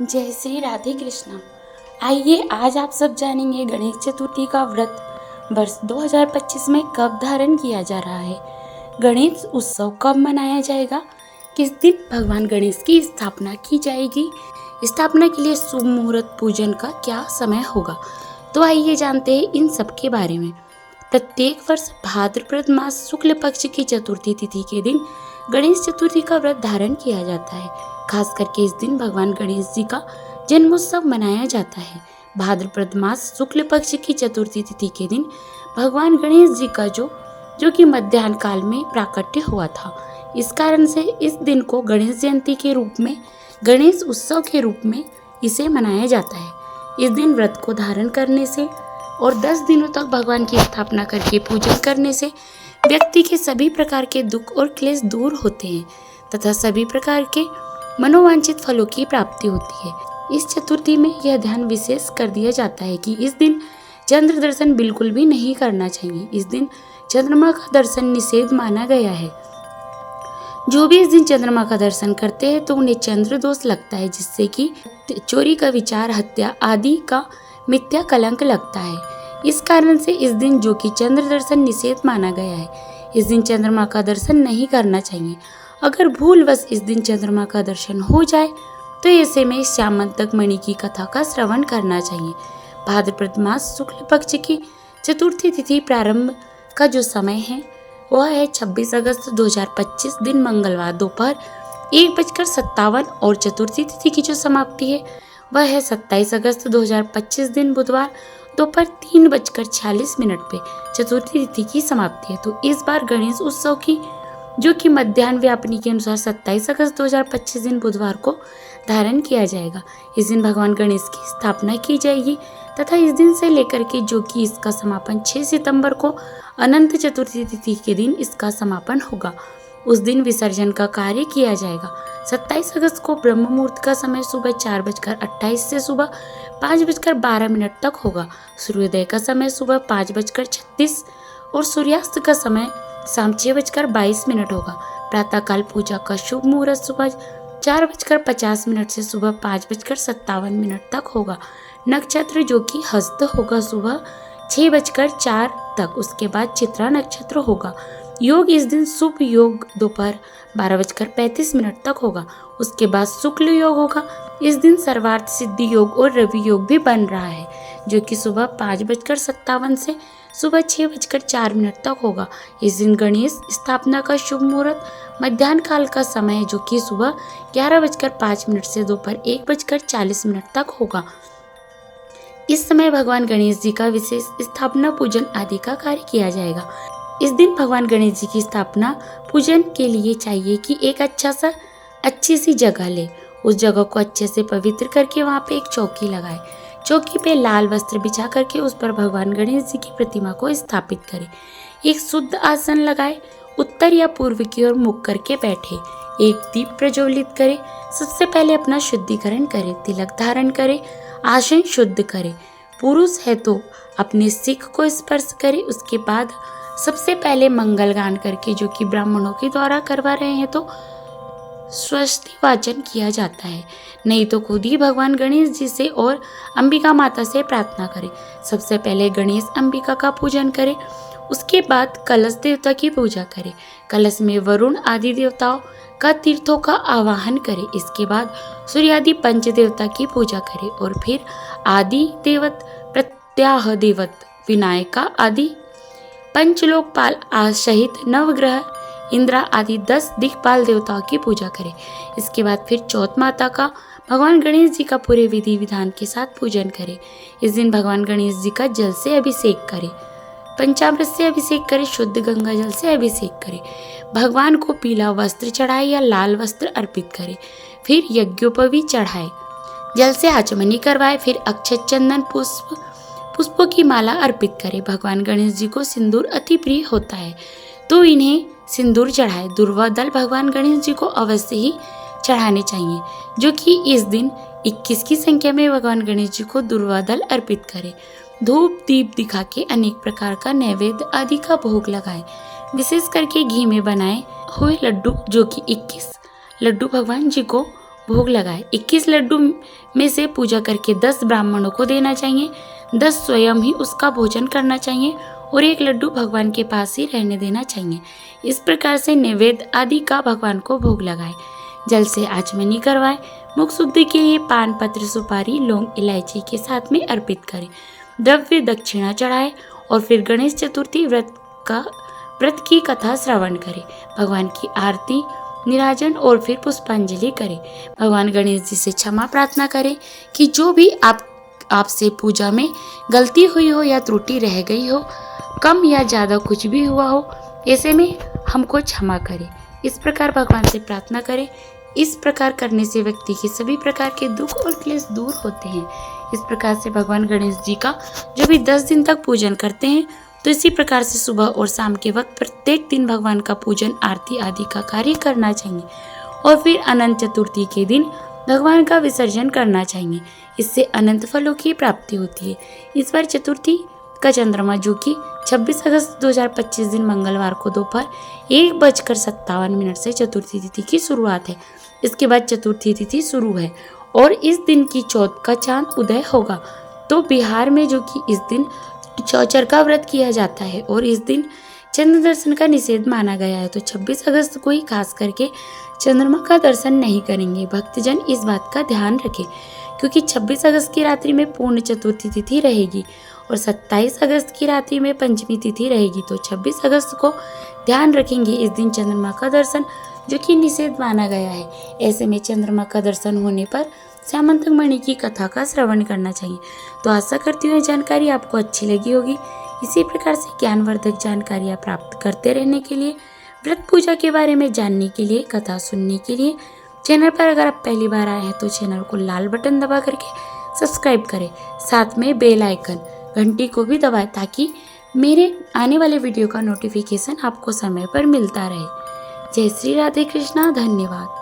जय श्री राधे कृष्णा। आइए आज आप सब जानेंगे गणेश चतुर्थी का व्रत वर्ष 2025 में कब धारण किया जा रहा है, गणेश उत्सव कब मनाया जाएगा, किस दिन भगवान गणेश की स्थापना की जाएगी, स्थापना के लिए शुभ मुहूर्त पूजन का क्या समय होगा। तो आइए जानते हैं इन सब के बारे में। प्रत्येक वर्ष भाद्रपद मास शुक्ल पक्ष की चतुर्थी तिथि के दिन गणेश चतुर्थी का व्रत धारण किया जाता है। खास करके इस दिन भगवान गणेश जी का जन्मोत्सव मनाया जाता है। भाद्रपद मास शुक्ल पक्ष की चतुर्थी तिथि के दिन भगवान गणेश जी का जो कि मध्याह्न काल में प्राकट्य हुआ था। इस कारण से इस दिन को गणेश जयंती के रूप में, गणेश उत्सव के रूप में इसे मनाया जाता है। इस दिन व्रत को धारण करने से और 10 दिनों तक भगवान की स्थापना करके पूजन करने से व्यक्ति के सभी प्रकार के दुख और क्लेश दूर होते हैं तथा सभी प्रकार के मनोवांछित फलों की प्राप्ति होती है। इस चतुर्थी में यह ध्यान विशेष कर दिया जाता है कि इस दिन चंद्र दर्शन बिल्कुल भी नहीं करना चाहिए। इस दिन चंद्रमा का दर्शन निषेध माना गया है। जो भी इस दिन चंद्रमा का दर्शन करते हैं तो उन्हें चंद्र दोष लगता है, जिससे कि चोरी का विचार, हत्या आदि का मिथ्या कलंक लगता है। इस कारण से इस दिन जो कि चंद्र दर्शन निषेध माना गया है, इस दिन चंद्रमा का दर्शन नहीं करना चाहिए। अगर भूलवश इस दिन चंद्रमा का दर्शन हो जाए तो ऐसे में श्यामंतक मणि की कथा का श्रवण करना चाहिए। भाद्रपद मास शुक्ल पक्ष की चतुर्थी तिथि प्रारंभ का जो समय है वह है 26 अगस्त 2025 दिन मंगलवार दोपहर 1:57 और चतुर्थी तिथि की जो समाप्ति है वह है 27 अगस्त 2025 दिन बुधवार दोपहर 3:46 पे चतुर्थी तिथि की समाप्ति है। तो इस बार गणेश उत्सव की जो कि मध्याह्न व्यापनी के अनुसार 27 अगस्त 2025 दिन बुधवार को धारण किया जाएगा। इस दिन भगवान गणेश की स्थापना की जाएगी तथा इस दिन से लेकर के जो कि इसका समापन 6 सितंबर को अनंत चतुर्थी तिथि के दिन इसका समापन होगा। उस दिन विसर्जन का कार्य किया जाएगा। 27 अगस्त को ब्रह्म मुहूर्त का समय सुबह 4:28 से सुबह 5:12 तक होगा। सूर्योदय का समय सुबह 5:36 और सूर्यास्त का समय शाम 6:22 होगा। प्रातःकाल पूजा का शुभ मुहूर्त सुबह 4:50 से सुबह 5:57 तक होगा। नक्षत्र जो कि हस्त होगा सुबह 6:04 तक। उसके बाद चित्रा नक्षत्र होगा। योग इस दिन शुभ योग दोपहर 12:35 तक होगा। उसके बाद शुक्ल योग होगा। इस दिन सर्वार्थ सिद्धि योग और रवि योग भी बन रहा है, जो कि सुबह 5:57 से सुबह 6:04 तक होगा। इस दिन गणेश स्थापना का शुभ मुहूर्त मध्याह्न काल का समय जो कि सुबह 11:05 से दोपहर 1:40 तक होगा। इस समय भगवान गणेश जी का विशेष स्थापना पूजन आदि का कार्य किया जाएगा। इस दिन भगवान गणेश जी की स्थापना पूजन के लिए चाहिए कि एक अच्छी सी जगह ले, उस जगह को अच्छे से पवित्र करके वहाँ पे एक चौकी लगाए। चौकी पे लाल वस्त्र बिछा करके उस पर भगवान गणेश जी की प्रतिमा को स्थापित करे। एक शुद्ध आसन लगाए, उत्तर या पूर्व की ओर मुख करके बैठे, एक दीप प्रज्वलित करे। सबसे पहले अपना शुद्धिकरण करे, तिलक धारण करे, आसन शुद्ध करे। पुरुष है तो अपने सिख को स्पर्श करे। उसके बाद सबसे पहले मंगल गान करके, जो कि ब्राह्मणों के द्वारा करवा रहे हैं, तो स्वस्ति वाचन किया जाता है। नहीं तो खुद ही भगवान गणेश जी से और अंबिका माता से प्रार्थना करें। सबसे पहले गणेश अंबिका का पूजन करें। उसके बाद कलश देवता की पूजा करें। कलश में वरुण आदि देवताओं का तीर्थों का आवाहन करें। इसके बाद सूर्य आदि पंच देवता की पूजा करें और फिर आदि देवत, प्रत्याह देवत, विनायका आदि पंचलोकपाल सहित नवग्रह, इंद्रा आदि 10 दिक्पाल देवताओं की पूजा करें। इसके बाद फिर चौथ माता का भगवान गणेश जी का पूरे विधि विधान के साथ पूजन करें। इस दिन भगवान गणेश जी का जल से अभिषेक करें, पंचामृत से अभिषेक करें, शुद्ध गंगा जल से अभिषेक करें। भगवान को पीला वस्त्र चढ़ाए या लाल वस्त्र अर्पित करें। फिर यज्ञोपवी चढ़ाए, जल से आचमनी करवाए। फिर अक्षत, चंदन, पुष्पों की माला अर्पित करें। भगवान गणेश जी को सिंदूर अति प्रिय होता है तो इन्हें सिंदूर चढ़ाए। दुर्वा दल भगवान गणेश जी को अवश्य ही चढ़ाने चाहिए, जो कि इस दिन 21 की संख्या में भगवान गणेश जी को दुर्वा दल अर्पित करें। धूप दीप दिखा के अनेक प्रकार का नैवेद्य आदि का भोग लगाएं। विशेष करके घी में बनाए हुए लड्डू, जो कि 21 लड्डू भगवान जी को भोग लगाए। 21 लड्डू में से पूजा करके 10 ब्राह्मणों को देना चाहिए, 10 स्वयं ही उसका भोजन करना चाहिए और 1 लड्डू भगवान के पास ही रहने देना चाहिए। इस प्रकार से नैवेद्य आदि का भगवान को भोग लगाए। जल से आचमनी करवाए। मुख शुद्धि के लिए पान पत्र, सुपारी, लौंग, इलायची के साथ में अर्पित करें। द्रव्य दक्षिणा चढ़ाए और फिर गणेश चतुर्थी व्रत की कथा श्रवण करें। भगवान की आरती, निराजन और फिर पुष्पांजलि करें। भगवान गणेश जी से क्षमा प्रार्थना करें कि जो भी आपसे पूजा में गलती हुई हो या त्रुटि रह गई हो, कम या ज़्यादा कुछ भी हुआ हो, ऐसे में हमको क्षमा करें। इस प्रकार भगवान से प्रार्थना करें। इस प्रकार करने से व्यक्ति के सभी प्रकार के दुख और क्लेश दूर होते हैं। इस प्रकार से भगवान गणेश जी का जो भी 10 दिन तक पूजन करते हैं, तो इसी प्रकार से सुबह और शाम के वक्त प्रत्येक दिन भगवान का पूजन, आरती आदि का कार्य करना चाहिए और फिर अनंत चतुर्थी के दिन भगवान का विसर्जन करना चाहिए। इससे अनंत फलों की प्राप्ति होती है। इस बार चतुर्थी का चंद्रमा जो कि 26 अगस्त 2025 दिन मंगलवार को दोपहर 1:57 से चतुर्थी तिथि की शुरुआत है। इसके बाद चतुर्थी तिथि शुरू है और इस दिन की चौथ का चांद उदय होगा। तो बिहार में जो कि इस दिन चौचर का व्रत किया जाता है और इस दिन चंद्र दर्शन का निषेध माना गया है। तो 26 अगस्त को ही खास करके चंद्रमा का दर्शन नहीं करेंगे। भक्तजन इस बात का ध्यान रखें क्योंकि 26 अगस्त की रात्रि में पूर्ण चतुर्थी तिथि रहेगी और 27 अगस्त की रात्रि में पंचमी तिथि रहेगी। तो 26 अगस्त को ध्यान रखेंगे, इस दिन चंद्रमा का दर्शन जो कि निषेध माना गया है। ऐसे में चंद्रमा का दर्शन होने पर श्यामंतक मणि की कथा का श्रवण करना चाहिए। तो आशा करती हूँ जानकारी आपको अच्छी लगी होगी। इसी प्रकार से ज्ञानवर्धक जानकारियाँ प्राप्त करते रहने के लिए, व्रत पूजा के बारे में जानने के लिए, कथा सुनने के लिए चैनल पर अगर आप पहली बार आए हैं तो चैनल को लाल बटन दबा करके सब्सक्राइब करें। साथ में बेल आइकन घंटी को भी दबाएं ताकि मेरे आने वाले वीडियो का नोटिफिकेशन आपको समय पर मिलता रहे। जय श्री राधे कृष्णा। धन्यवाद।